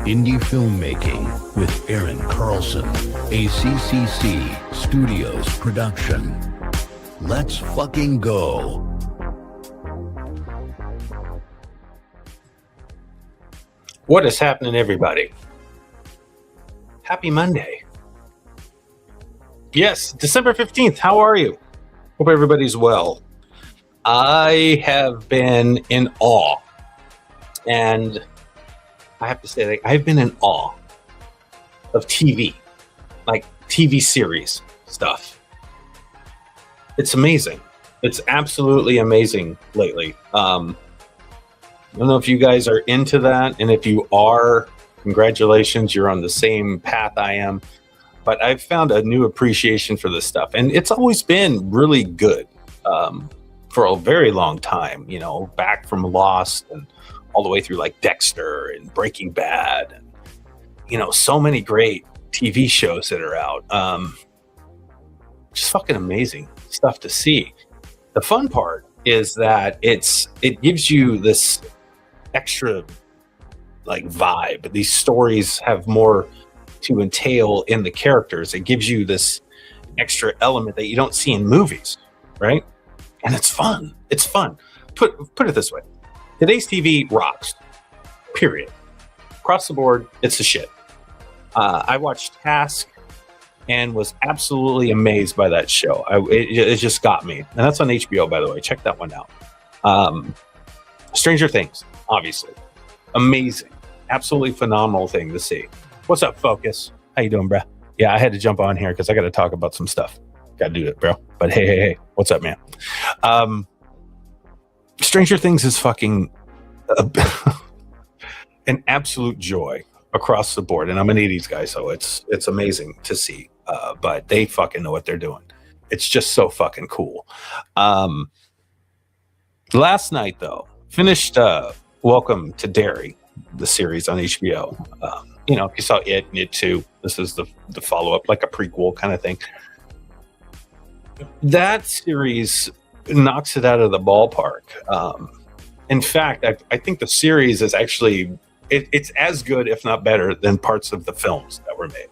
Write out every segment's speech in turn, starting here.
Indie Filmmaking with Aaron Carlson, a CCC Studios production. Let's fucking go. What is happening, everybody? Happy Monday. Yes, December 15th. How are you? Hope everybody's well. I have been in awe. And I have to say, like, I've been in awe of TV, like TV series stuff. It's amazing. It's absolutely amazing lately. I don't know if you guys are into that, and if you are, congratulations, you're on the same path I am. But I've found a new appreciation for this stuff, and it's always been really good for a very long time, you know, back from Lost and all the way through like Dexter and Breaking Bad, and, you know, so many great TV shows that are out. Just fucking amazing stuff to see. The fun part is that it gives you this extra like vibe. These stories have more to entail in the characters. It gives you this extra element that you don't see in movies, right? And it's fun. It's fun. Put it this way. Today's TV rocks, period. Across the board, it's the shit. I watched Task and was absolutely amazed by that show. It just got me. And that's on HBO, by the way. Check that one out. Stranger Things, obviously. Amazing. Absolutely phenomenal thing to see. What's up, Focus? How you doing, bro? Yeah, I had to jump on here because I got to talk about some stuff. Got to do it, bro. But hey. What's up, man? Stranger Things is fucking an absolute joy across the board. And I'm an 80s guy, so it's amazing to see. But they fucking know what they're doing. It's just so fucking cool. Last night, though, finished Welcome to Derry, the series on HBO. You know, if you saw It and It 2, this is the follow-up, like a prequel kind of thing. That series knocks it out of the ballpark. In fact, I think the series is actually it's as good, if not better, than parts of the films that were made.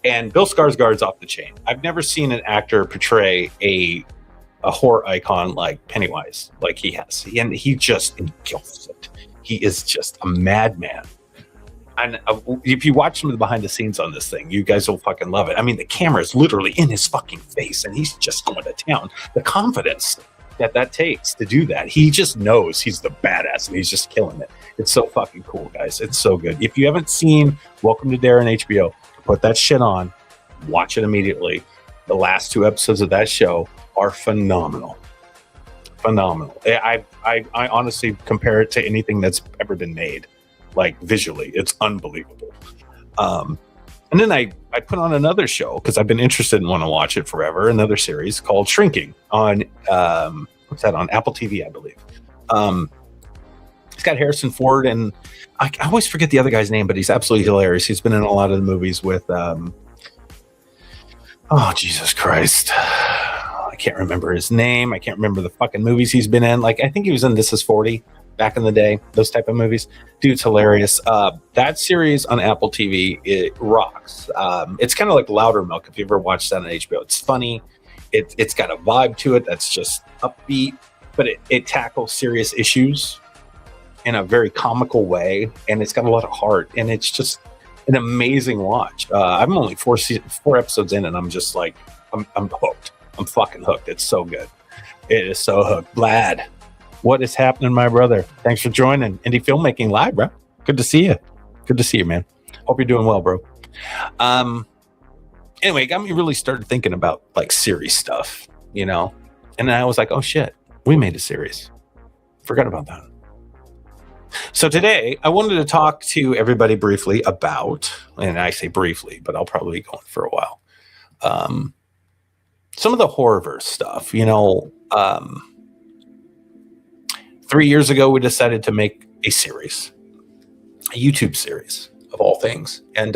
And Bill Skarsgård's off the chain. I've never seen an actor portray a horror icon like Pennywise, like he has, and he just engulfs it. He is just a madman. And if you watch some of the behind the scenes on this thing, you guys will fucking love it. I mean, the camera is literally in his fucking face, and he's just going to town. The confidence that takes to do that, he just knows he's the badass, and he's just killing it. It's so fucking cool, guys. It's so good. If you haven't seen Welcome to Derry on HBO, put that shit on, watch it immediately. The last 2 episodes of that show are phenomenal. Phenomenal. I honestly compare it to anything that's ever been made. Like visually, it's unbelievable. And then I put on another show because I've been interested and want to watch it forever. Another series called Shrinking on what's that, on Apple TV, I believe. It's got Harrison Ford, and I always forget the other guy's name, but he's absolutely hilarious. He's been in a lot of the movies with oh, Jesus Christ, I can't remember his name. I can't remember the fucking movies he's been in. Like, I think he was in This Is 40 back in the day, those type of movies. Dude's hilarious. That series on Apple TV, it rocks. It's kind of like Loudermilk, if you ever watched that on HBO. It's funny. It's got a vibe to it that's just upbeat, but it tackles serious issues in a very comical way, and it's got a lot of heart, and it's just an amazing watch. I'm only 4 episodes in, and I'm just like, I'm hooked. I'm fucking hooked. It's so good. It is so hooked. Vlad, what is happening, my brother? Thanks for joining Indie Filmmaking Live, bro. Good to see you. Good to see you, man. Hope you're doing well, bro. Anyway, it got me really started thinking about like series stuff, you know? And then I was like, oh shit, we made a series. Forgot about that. So today I wanted to talk to everybody briefly about, and I say briefly, but I'll probably be going for a while. Some of the Horrorverse stuff, you know. 3 years ago, we decided to make a series, a YouTube series of all things. And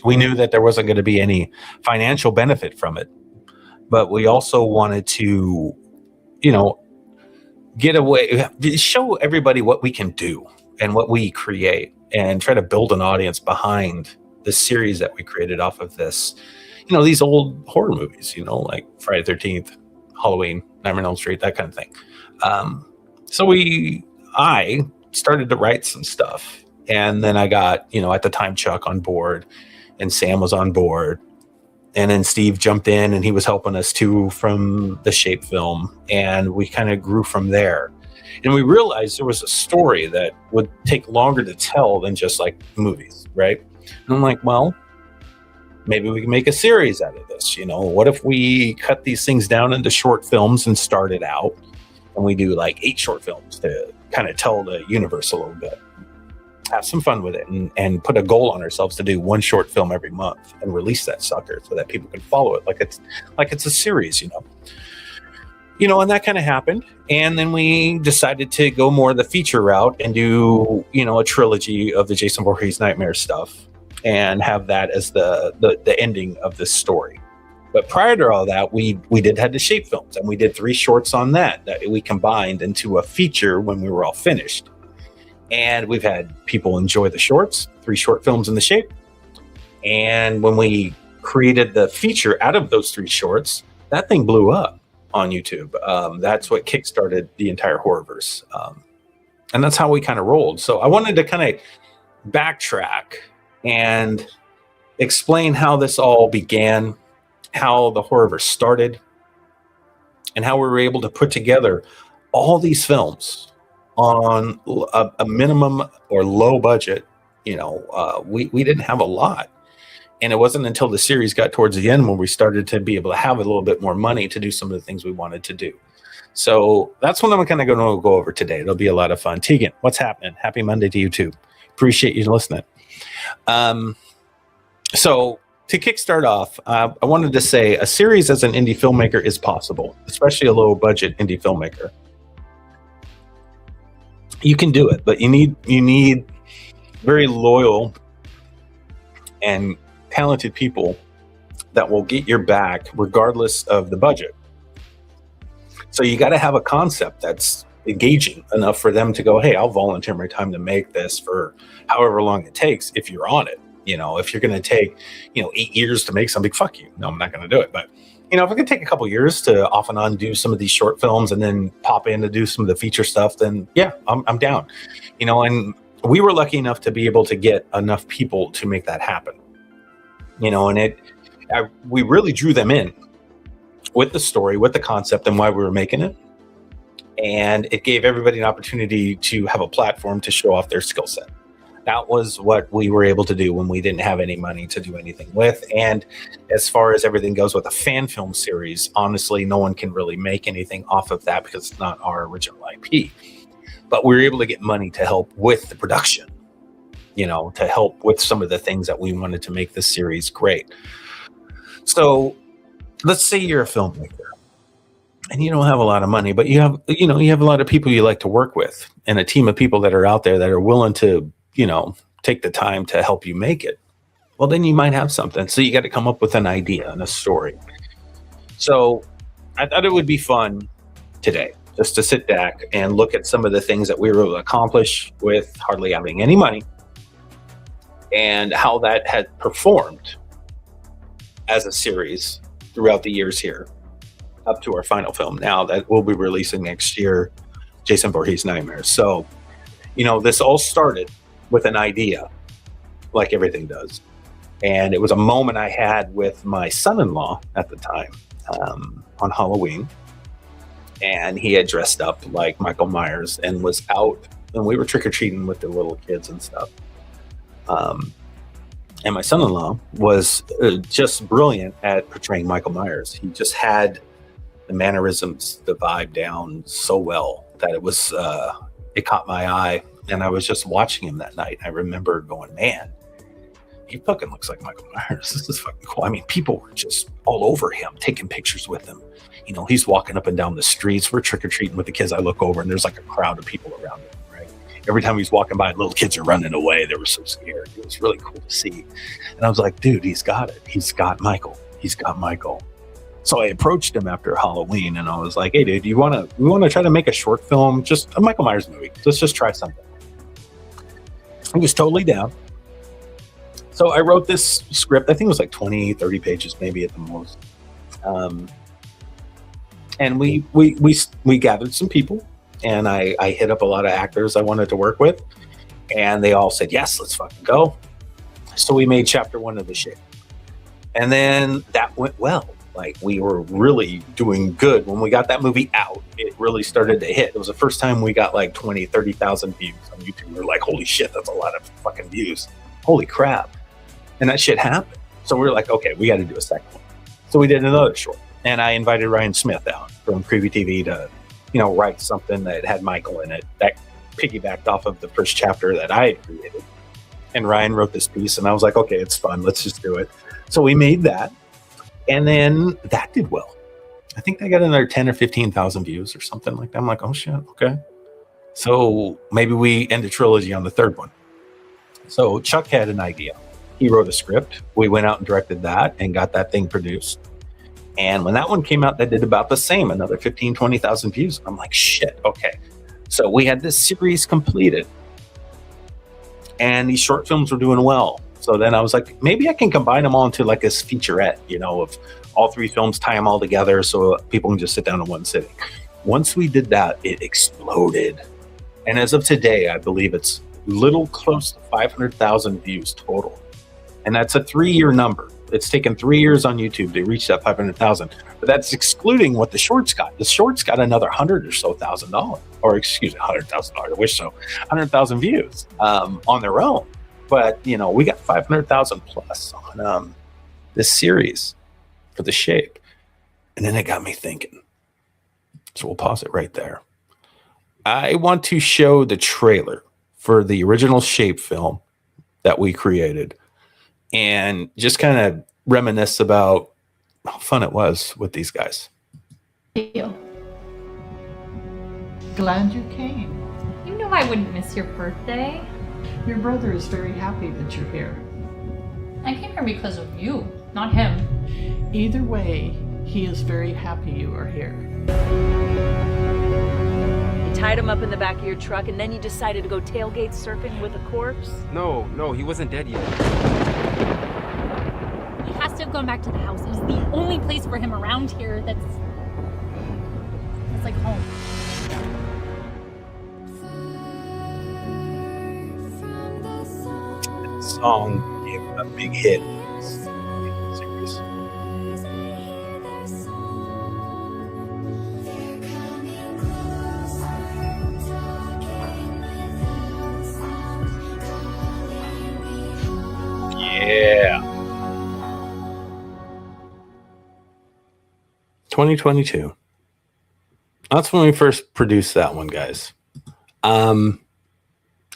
we knew that there wasn't going to be any financial benefit from it. But we also wanted to, you know, get away, show everybody what we can do and what we create and try to build an audience behind the series that we created off of this, these old horror movies, like Friday the 13th, Halloween, Nightmare on Elm Street, that kind of thing. So I started to write some stuff, and then I got, at the time, Chuck on board, and Sam was on board, and then Steve jumped in, and he was helping us too from the Shape film, and we kind of grew from there. And we realized there was a story that would take longer to tell than just like movies, right? And I'm like, well, maybe we can make a series out of this. What if we cut these things down into short films and start it out, and we do like 8 short films to kind of tell the universe a little bit, have some fun with it, and put a goal on ourselves to do 1 short film every month and release that sucker so that people can follow it like it's a series, and that kind of happened. And then we decided to go more the feature route and do, a trilogy of the Jason Voorhees Nightmare stuff and have that as the ending of this story. But prior to all that, we had the Shape films, and we did 3 shorts on that we combined into a feature when we were all finished. And we've had people enjoy the shorts, 3 short films in the Shape. And when we created the feature out of those 3 shorts, that thing blew up on YouTube. That's what kickstarted the entire Horrorverse. And that's how we kind of rolled. So I wanted to kind of backtrack and explain how this all began, how the Horrorverse started, and how we were able to put together all these films on a minimum or low budget. We didn't have a lot. And it wasn't until the series got towards the end when we started to be able to have a little bit more money to do some of the things we wanted to do. So that's what I'm kind of going to go over today. It'll be a lot of fun. Tegan, what's happening? Happy Monday to you too. Appreciate you listening. So to kickstart off, I wanted to say a series as an indie filmmaker is possible, especially a low budget indie filmmaker. You can do it, but you need very loyal and talented people that will get your back regardless of the budget. So you got to have a concept that's engaging enough for them to go, hey, I'll volunteer my time to make this for however long it takes if you're on it. If you're going to take, 8 years to make something, fuck you. No, I'm not going to do it. But, if it could take a couple years to off and on do some of these short films and then pop in to do some of the feature stuff, then yeah, I'm down. And we were lucky enough to be able to get enough people to make that happen. And we really drew them in with the story, with the concept, and why we were making it. And it gave everybody an opportunity to have a platform to show off their skill set. That was what we were able to do when we didn't have any money to do anything with. And as far as everything goes with a fan film series, honestly, no one can really make anything off of that because it's not our original IP. But we were able to get money to help with the production, to help with some of the things that we wanted to make this series great. So let's say you're a filmmaker and you don't have a lot of money, but you have a lot of people you like to work with and a team of people that are out there that are willing to, take the time to help you make it. Well, then you might have something. So you got to come up with an idea and a story. So I thought it would be fun today just to sit back and look at some of the things that we were able to accomplish with hardly having any money and how that had performed as a series throughout the years here up to our final film now that we'll be releasing next year, Jason Voorhees Nightmares. So, this all started with an idea, like everything does. And it was a moment I had with my son-in-law at the time on Halloween. And he had dressed up like Michael Myers and was out, and we were trick-or-treating with the little kids and stuff. And my son-in-law was just brilliant at portraying Michael Myers. He just had the mannerisms, the vibe down so well that it caught my eye. And I was just watching him that night. I remember going, man, he fucking looks like Michael Myers. This is fucking cool. I mean, people were just all over him, taking pictures with him. He's walking up and down the streets. We're trick-or-treating with the kids. I look over and there's like a crowd of people around him, right? Every time he's walking by, little kids are running away. They were so scared. It was really cool to see. And I was like, dude, he's got it. He's got Michael. He's got Michael. So I approached him after Halloween and I was like, hey, dude, we want to try to make a short film, just a Michael Myers movie. Let's just try something. He was totally down. So I wrote this script. I think it was like 20, 30 pages, maybe at the most. And we gathered some people, and I hit up a lot of actors I wanted to work with, and they all said, yes, let's fucking go. So we made chapter 1 of The Shape. And then that went well. Like, we were really doing good. When we got that movie out, it really started to hit. It was the first time we got like 20, 30,000 views on YouTube. We were like, holy shit, that's a lot of fucking views. Holy crap. And that shit happened. So we were like, okay, we got to do a second one. So we did another short. And I invited Ryan Smith out from Preview TV to, write something that had Michael in it that piggybacked off of the first chapter that I had created. And Ryan wrote this piece, and I was like, okay, it's fun. Let's just do it. So we made that. And then that did well. I think they got another 10 or 15,000 views or something like that. I'm like, oh shit, okay. So maybe we end a trilogy on the third one. So Chuck had an idea. He wrote a script. We went out and directed that and got that thing produced. And when that one came out, that did about the same, another 15, 20,000 views. I'm like, shit, okay. So we had this series completed. And these short films were doing well. So then I was like, maybe I can combine them all into like this featurette, of all 3 films, tie them all together so people can just sit down in one sitting. Once we did that, it exploded. And as of today, I believe it's little close to 500,000 views total. And that's a 3-year number. It's taken 3 years on YouTube to reach that 500,000. But that's excluding what the shorts got. The shorts got another $100,000 or so $1,000, or excuse me, $100,000. I wish so. 100,000 views on their own. But we got 500,000 plus on this series for The Shape, and then it got me thinking. So we'll pause it right there. I want to show the trailer for the original Shape film that we created, and just kind of reminisce about how fun it was with these guys. Glad you came. You know I wouldn't miss your birthday. Your brother is very happy that you're here. I came here because of you, not him. Either way, he is very happy you are here. You tied him up in the back of your truck and then you decided to go tailgate surfing with a corpse? No, he wasn't dead yet. He has to have gone back to the house. It was the only place for him around here that's like home. Song gave a big hit in the series. Yeah. 2022. That's when we first produced that one, guys. And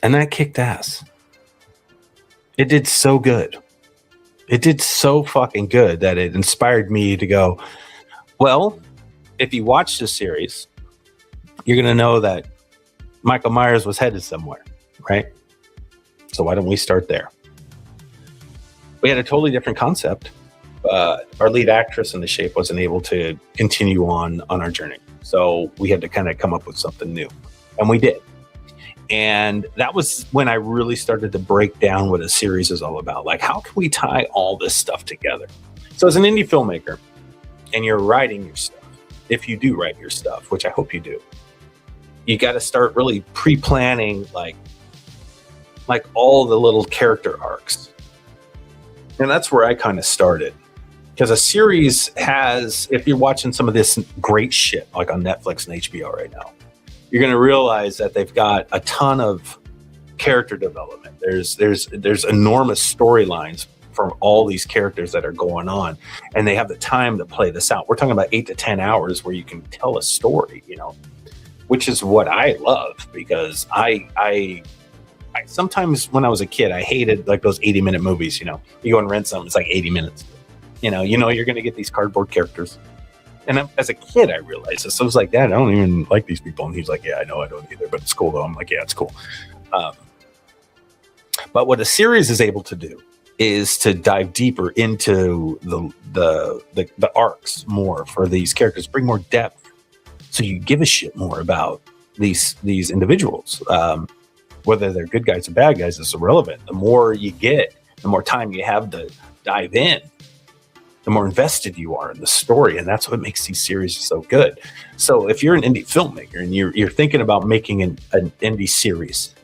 that kicked ass. It did so good. It did so fucking good that it inspired me to go, well, if you watch this series, you're going to know that Michael Myers was headed somewhere, right? So why don't we start there? We had a totally different concept. Our lead actress in The Shape wasn't able to continue on our journey. So we had to kind of come up with something new. And we did. And that was when I really started to break down what a series is all about. Like, how can we tie all this stuff together? So as an indie filmmaker, and you're writing your stuff, if you do write your stuff, which I hope you do, you got to start really pre-planning like all the little character arcs. And that's where I kind of started. Because a series has, if you're watching some of this great shit, like on Netflix and HBO right now, you're going to realize that they've got a ton of character development. There's enormous storylines from all these characters that are going on, and they have the time to play this out. We're talking about 8 to 10 hours where you can tell a story, which is what I love, because I sometimes when I was a kid, I hated like those 80-minute movies. You go and rent something, it's like 80 minutes. You're going to get these cardboard characters. And as a kid, I realized this. I was like, Dad, I don't even like these people. And he's like, yeah, I know, I don't either, but it's cool though. I'm like, yeah, it's cool. But what a series is able to do is to dive deeper into the arcs more for these characters, bring more depth, so you give a shit more about these individuals. Whether they're good guys or bad guys is irrelevant. The more you get, the more time you have to dive in, the more invested you are in the story. And that's what makes these series so good. So if you're an indie filmmaker and you're thinking about making an indie series,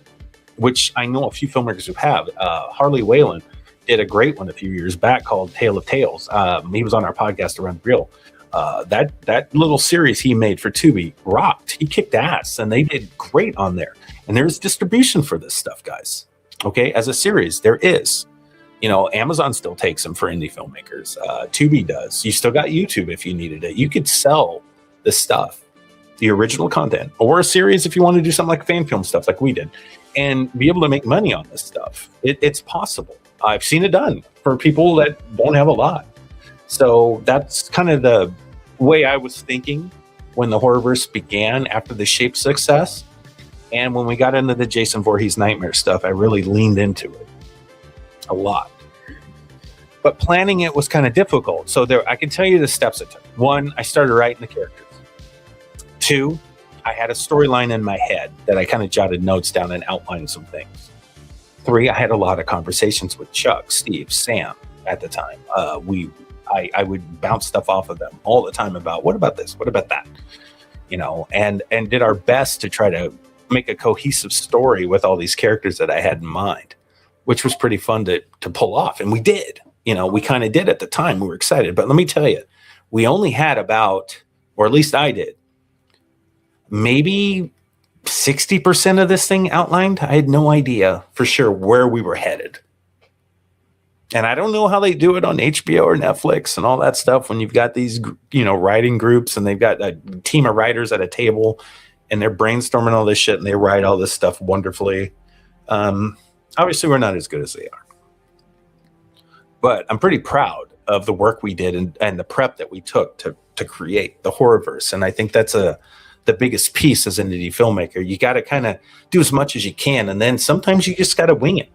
which I know a few filmmakers who have, Harley Whalen did a great one a few years back called Tale of Tales. He was on our podcast Around the Reel. That little series he made for Tubi rocked. He kicked ass, and they did great on there. And there's distribution for this stuff, guys. Okay, as a series, there is. You know, Amazon still takes them for indie filmmakers. Tubi does. You still got YouTube if you needed it. You could sell this stuff, the original content, or a series if you want to do something like fan film stuff like we did, and be able to make money on this stuff. It's possible. I've seen it done for people that don't have a lot. So that's kind of the way I was thinking when the Horrorverse began after the Shape success. And when we got into the Jason Voorhees Nightmare stuff, I really leaned into it a lot. But planning it was kind of difficult. So I can tell you the steps it took. 1, I started writing the characters. 2, I had a storyline in my head that I kind of jotted notes down and outlined some things. 3, I had a lot of conversations with Chuck, Steve, Sam at the time. I would bounce stuff off of them all the time about what about this, what about that, you know, and did our best to try to make a cohesive story with all these characters that I had in mind, which was pretty fun to pull off. And we did, you know, we kind of did at the time. We were excited. But let me tell you, we only had about, or at least I did, maybe 60% of this thing outlined. I had no idea for sure where we were headed. And I don't know how they do it on HBO or Netflix and all that stuff when you've got these, you know, writing groups and they've got a team of writers at a table and they're brainstorming all this shit and they write all this stuff wonderfully. Obviously, we're not as good as they are. But I'm pretty proud of the work we did and the prep that we took to create the Horrorverse. And I think that's the biggest piece as an indie filmmaker. You got to kind of do as much as you can. And then sometimes you just got to wing it,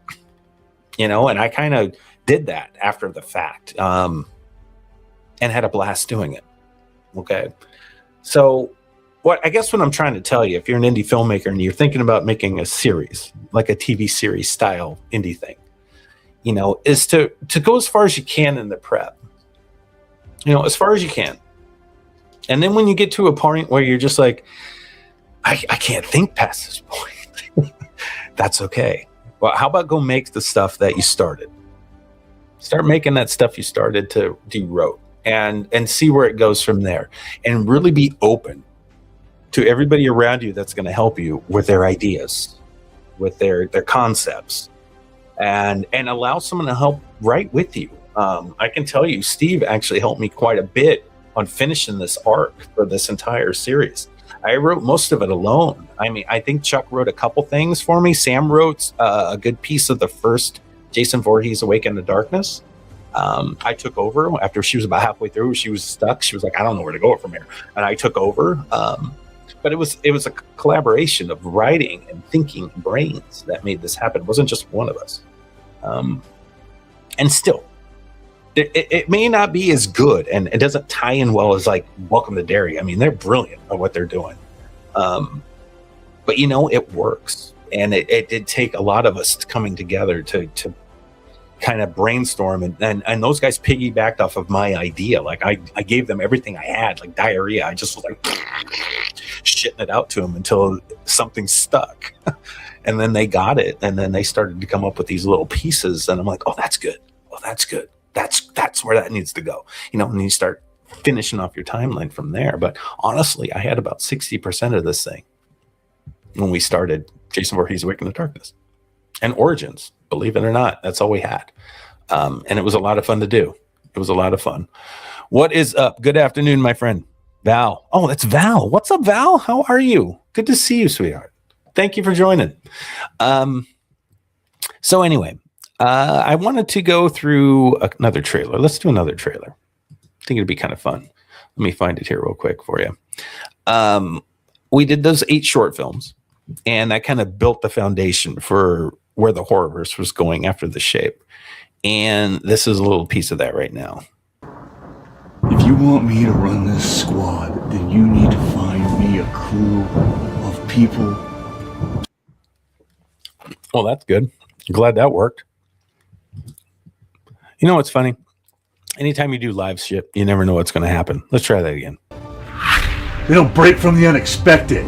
you know, and I kind of did that after the fact and had a blast doing it. Okay. So I guess what I'm trying to tell you, if you're an indie filmmaker and you're thinking about making a series, like a TV series style indie thing, you know, is to go as far as you can in the prep, you know, as far as you can. And then when you get to a point where you're just like, I can't think past this point, that's okay. Well, how about go make the stuff that you started? Start making that stuff you started to wrote and see where it goes from there. And really be open to everybody around you that's going to help you with their ideas, with their concepts, and allow someone to help write with you. I can tell you, Steve actually helped me quite a bit on finishing this arc for this entire series. I wrote most of it alone. I mean, I think Chuck wrote a couple things for me. Sam wrote a good piece of the first Jason Voorhees Awake in the Darkness. I took over after she was about halfway through. She was stuck. She was like, I don't know where to go from here. And I took over. But it was a collaboration of writing and thinking brains that made this happen. It wasn't just one of us. And still, it may not be as good and it doesn't tie in well as like Welcome to Derry. I mean, they're brilliant at what they're doing. But you know, it works. And it did take a lot of us coming together to kind of brainstorm and those guys piggybacked off of my idea. Like I gave them everything I had, like diarrhea. I just was like shitting it out to them until something stuck. And then they got it. And then they started to come up with these little pieces. And I'm like, oh, that's good. Oh, that's good. That's where that needs to go. You know, and you start finishing off your timeline from there. But honestly, I had about 60% of this thing when we started Jason Voorhees Awake in the Darkness and Origins. Believe it or not, that's all we had. And it was a lot of fun to do. It was a lot of fun. What is up? Good afternoon, my friend. Val. Oh, that's Val. What's up, Val? How are you? Good to see you, sweetheart. Thank you for joining. So anyway, I wanted to go through another trailer. Let's do another trailer. I think it'd be kind of fun. Let me find it here real quick for you. We did those 8 short films, and that kind of built the foundation for where the Horrorverse was going after the Shape. And this is a little piece of that right now. If you want me to run this squad, then you need to find me a crew of people. Well, that's good. Glad that worked. You know what's funny? Anytime you do live shit, you never know what's going to happen. Let's try that again. They don't break from the unexpected.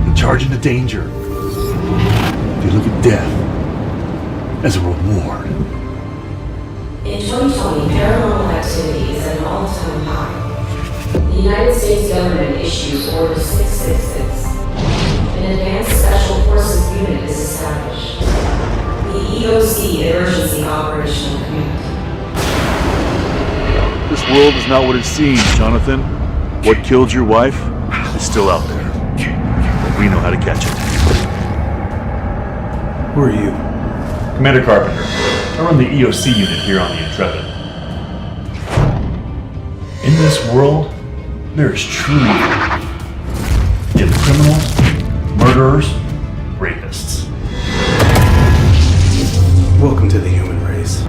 They charge into danger. They look at death as a reward. In 2020, paranormal activity is at an all-time high. The United States government issues Order 666. An advanced special forces unit is established. The EOC Emergency Operational Command. This world is not what it seems, Jonathan. What killed your wife is still out there. But we know how to catch it. Who are you? Commander Carpenter. I run the EOC unit here on the Intrepid. In this world, there is true evil. Yet the criminals, murderers, rapists. Welcome to the human race.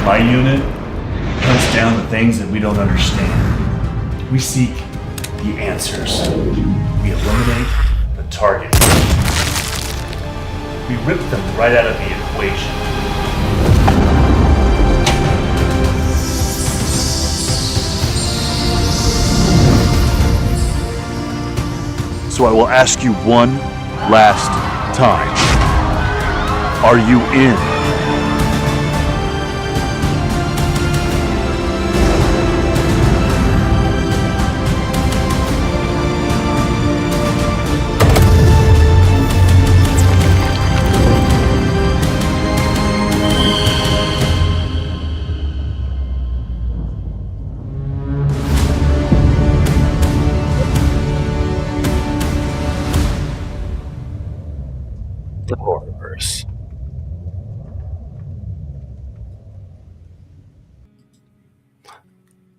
My unit hunts down the things that we don't understand. We seek the answers. We eliminate the target. We rip them right out of the equation. So I will ask you one last time. Are you in? The Horrorverse.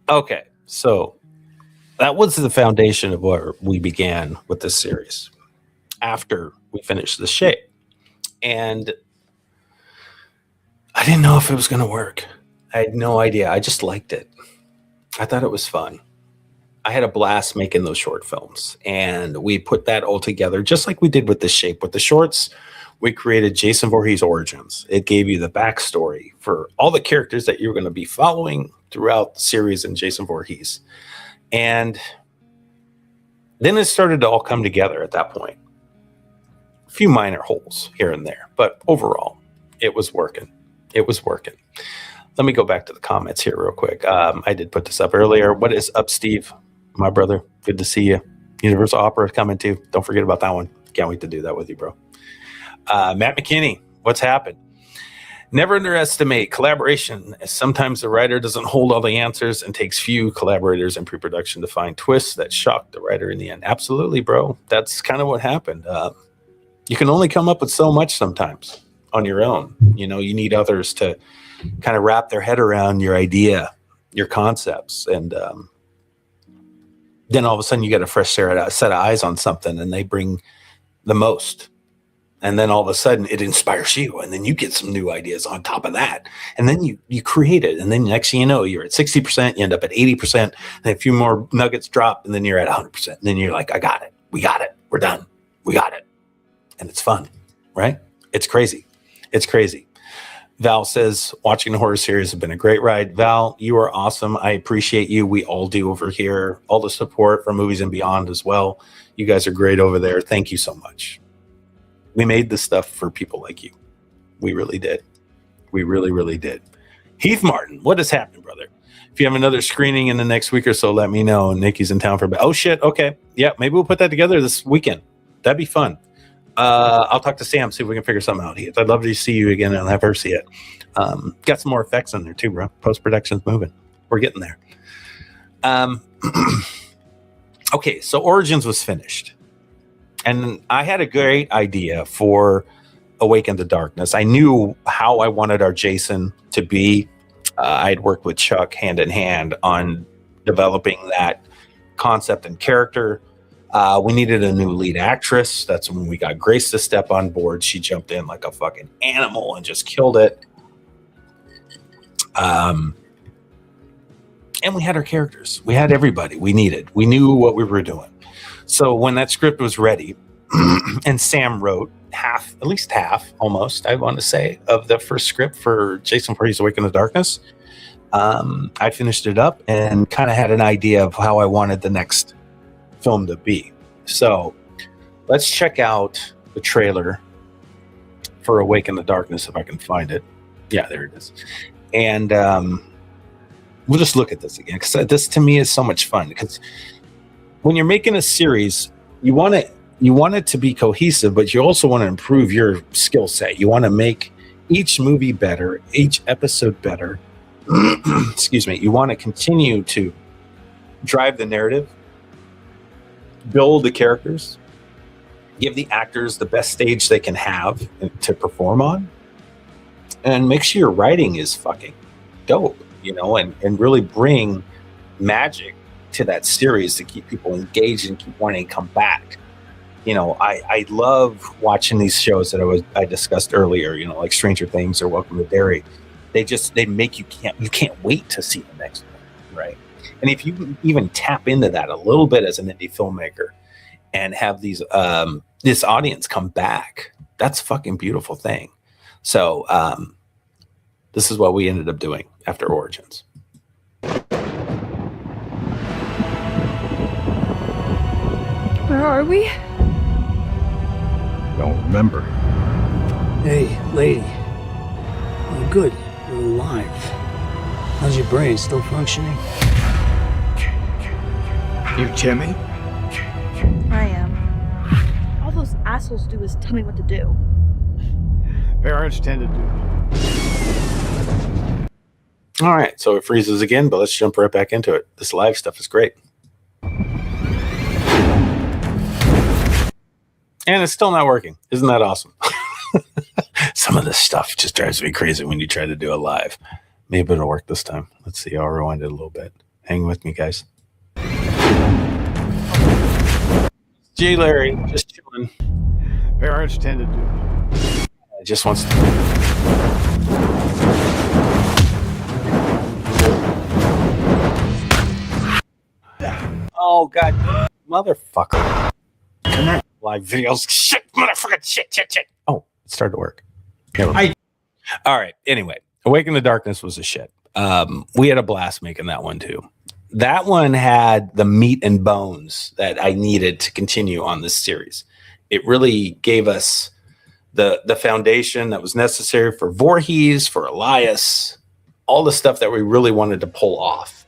Okay, so that was the foundation of where we began with this series after we finished the shape. And I didn't know if it was going to work. I had no idea. I just liked it. I thought it was fun. I had a blast making those short films, and we put that all together just like we did with the shape. With the shorts, we created Jason Voorhees Origins. It gave you the backstory for all the characters that you're going to be following throughout the series in Jason Voorhees. And then it started to all come together at that point. A few minor holes here and there, but overall, it was working. It was working. Let me go back to the comments here real quick. I did put this up earlier. What is up, Steve? My brother. Good to see you. Universal Opera is coming too. Don't forget about that one. Can't wait to do that with you, bro. Matt McKinney, what's happened? Never underestimate collaboration, as sometimes the writer doesn't hold all the answers and takes few collaborators in pre-production to find twists that shock the writer in the end. Absolutely, bro. That's kind of what happened. You can only come up with so much sometimes on your own. You know, you need others to kind of wrap their head around your idea, your concepts. And then all of a sudden you get a fresh set of eyes on something, and they bring the most. And then all of a sudden it inspires you, and then you get some new ideas on top of that. And then you create it. And then next thing you know, you're at 60%, you end up at 80%, and a few more nuggets drop, and then you're at 100%. And then you're like, I got it. We got it. We're done. We got it. And it's fun, right? It's crazy. It's crazy. Val says, watching the horror series has been a great ride. Val, you are awesome. I appreciate you. We all do over here. All the support from Movies and Beyond as well. You guys are great over there. Thank you so much. We made this stuff for people like you. We really did. We really, really did. Heath Martin, what has happened, brother? If you have another screening in the next week or so, let me know. Nikki's in town for a bit. Oh, shit. Okay. Yeah, maybe we'll put that together this weekend. That'd be fun. I'll talk to Sam, see if we can figure something out. Heath, I'd love to see you again and have her see it. Got some more effects in there too, bro. Post-production's moving. We're getting there. Okay, so Origins was finished. And I had a great idea for Awaken to Darkness. I knew how I wanted our Jason to be. I had worked with Chuck hand in hand on developing that concept and character. We needed a new lead actress. That's when we got Grace to step on board. She jumped in like a fucking animal and just killed it. And we had our characters. We had everybody we needed. We knew what we were doing. So when that script was ready, and Sam wrote at least half, almost, I want to say, of the first script for Jason Voorhees Awake in the Darkness, I finished it up and kind of had an idea of how I wanted the next film to be. So let's check out the trailer for Awake in the Darkness, if I can find it. Yeah, there it is. And we'll just look at this again, because this to me is so much fun. Because when you're making a series, you want it to be cohesive, but you also want to improve your skill set. You want to make each movie better, each episode better. Excuse me. You want to continue to drive the narrative, build the characters, give the actors the best stage they can have to perform on, and make sure your writing is fucking dope, and really bring magic to that series to keep people engaged and keep wanting to come back. I love watching these shows that I discussed earlier, like Stranger Things or Welcome to Derry. They make you can't wait to see the next one, right? And if you even tap into that a little bit as an indie filmmaker and have these this audience come back, that's a fucking beautiful thing. So this is what we ended up doing after Origins. Where are we? Don't remember. Hey, lady. Oh, good. You're alive. How's your brain? Still functioning? You Jimmy? I am. All those assholes do is tell me what to do. Parents tend to do. All right, so it freezes again, but let's jump right back into it. This live stuff is great. And it's still not working. Isn't that awesome? Some of this stuff just drives me crazy when you try to do it live. Maybe it'll work this time. Let's see. I'll rewind it a little bit. Hang with me, guys. J. Larry, just chilling. Parents tend to do. It just wants to. Oh, God. Motherfucker. Connect. Live videos. Shit, motherfucker. Shit. Oh, it started to work. All right. Anyway, Awake in the Darkness was a shit. We had a blast making that one too. That one had the meat and bones that I needed to continue on this series. It really gave us the foundation that was necessary for Voorhees, for Elias, all the stuff that we really wanted to pull off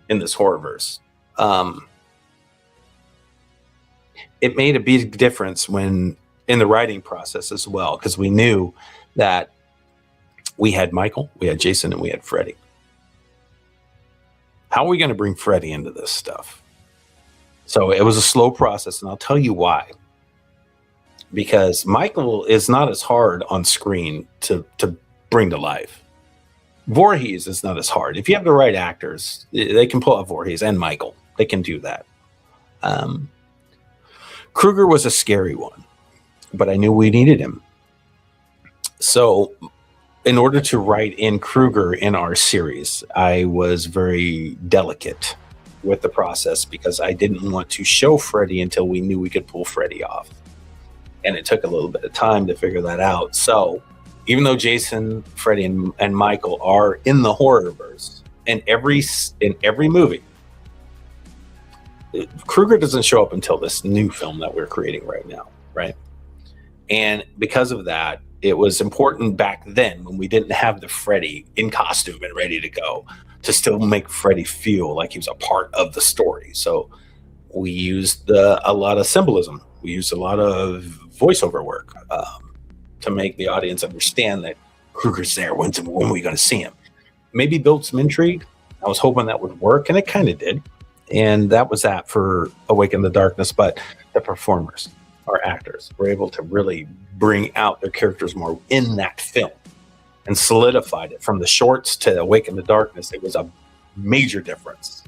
in this Horrorverse. It made a big difference when in the writing process as well, because we knew that we had Michael, we had Jason, and we had Freddy. How are we going to bring Freddy into this stuff? So it was a slow process, and I'll tell you why. Because Michael is not as hard on screen to bring to life. Voorhees is not as hard. If you have the right actors, they can pull out Voorhees and Michael. They can do that. Kruger was a scary one, but I knew we needed him. So in order to write in Kruger in our series, I was very delicate with the process because I didn't want to show Freddy until we knew we could pull Freddy off. And it took a little bit of time to figure that out. So even though Jason, Freddy, and Michael are in the Horrorverse, in every movie, Kruger doesn't show up until this new film that we're creating right now, right? And because of that, it was important back then when we didn't have the Freddy in costume and ready to go to still make Freddy feel like he was a part of the story. So we used a lot of symbolism. We used a lot of voiceover work to make the audience understand that Kruger's there. When are we going to see him? Maybe build some intrigue. I was hoping that would work, and it kind of did. And that was that for Awake in the Darkness. But the performers, our actors, were able to really bring out their characters more in that film and solidified it. From the shorts to Awake in the Darkness, it was a major difference.